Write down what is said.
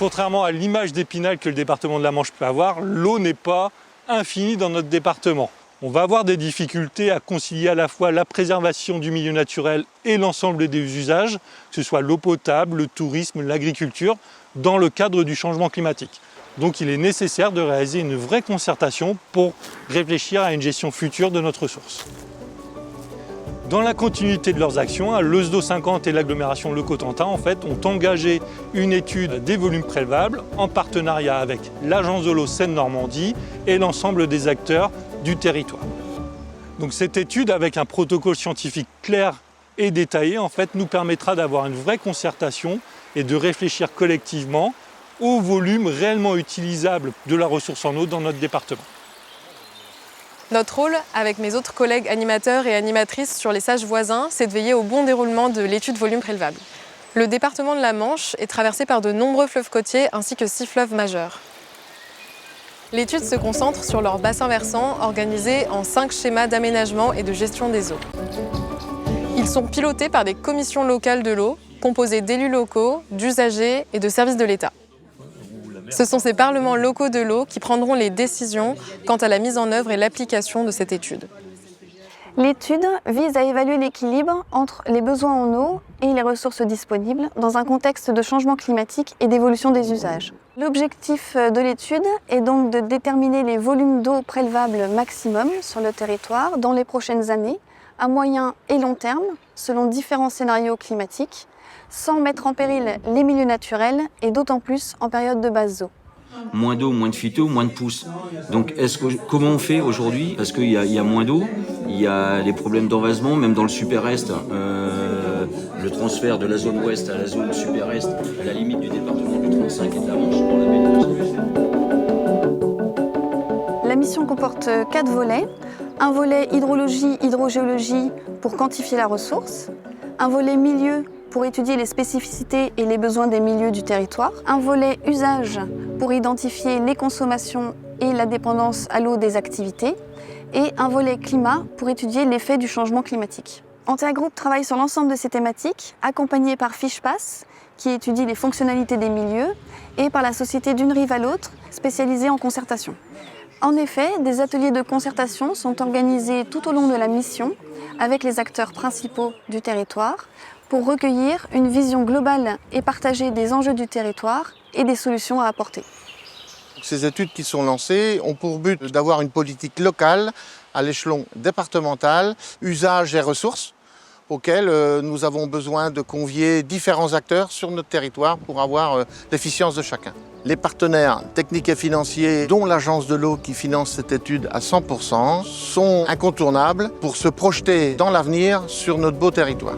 Contrairement à l'image d'Épinal que le département de la Manche peut avoir, l'eau n'est pas infinie dans notre département. On va avoir des difficultés à concilier à la fois la préservation du milieu naturel et l'ensemble des usages, que ce soit l'eau potable, le tourisme, l'agriculture, dans le cadre du changement climatique. Donc il est nécessaire de réaliser une vraie concertation pour réfléchir à une gestion future de notre ressource. Dans la continuité de leurs actions, l'ESDO 50 et l'agglomération Le Cotentin ont engagé une étude des volumes prélevables en partenariat avec l'Agence de l'eau Seine-Normandie et l'ensemble des acteurs du territoire. Donc cette étude, avec un protocole scientifique clair et détaillé, nous permettra d'avoir une vraie concertation et de réfléchir collectivement au volume réellement utilisable de la ressource en eau dans notre département. Notre rôle, avec mes autres collègues animateurs et animatrices sur les sages voisins, c'est de veiller au bon déroulement de l'étude volume prélevable. Le département de la Manche est traversé par de nombreux fleuves côtiers ainsi que 6 fleuves majeurs. L'étude se concentre sur leurs bassins versants organisés en 5 schémas d'aménagement et de gestion des eaux. Ils sont pilotés par des commissions locales de l'eau, composées d'élus locaux, d'usagers et de services de l'État. Ce sont ces parlements locaux de l'eau qui prendront les décisions quant à la mise en œuvre et l'application de cette étude. L'étude vise à évaluer l'équilibre entre les besoins en eau et les ressources disponibles dans un contexte de changement climatique et d'évolution des usages. L'objectif de l'étude est donc de déterminer les volumes d'eau prélevables maximum sur le territoire dans les prochaines années, à moyen et long terme, selon différents scénarios climatiques, sans mettre en péril les milieux naturels et d'autant plus en période de basse eau. Moins d'eau, moins de phyto, moins de pousses. Donc comment on fait aujourd'hui? Parce qu'il y a moins d'eau, il y a les problèmes d'envasement, même dans le super-est, le transfert de la zone ouest à la zone super-est, à la limite du département du 35 et de la Manche, dans la baie de... La mission comporte 4 volets. Un volet hydrologie, hydrogéologie pour quantifier la ressource. Un volet milieu pour étudier les spécificités et les besoins des milieux du territoire. Un volet usage pour identifier les consommations et la dépendance à l'eau des activités. Et un volet climat pour étudier l'effet du changement climatique. Antea-Group travaille sur l'ensemble de ces thématiques, accompagné par FichePass, qui étudie les fonctionnalités des milieux, et par la société d'une rive à l'autre, spécialisée en concertation. En effet, des ateliers de concertation sont organisés tout au long de la mission avec les acteurs principaux du territoire pour recueillir une vision globale et partagée des enjeux du territoire et des solutions à apporter. Ces études qui sont lancées ont pour but d'avoir une politique locale à l'échelon départemental, usage et ressources, auxquelles nous avons besoin de convier différents acteurs sur notre territoire pour avoir l'efficience de chacun. Les partenaires techniques et financiers, dont l'Agence de l'eau qui finance cette étude à 100%, sont incontournables pour se projeter dans l'avenir sur notre beau territoire.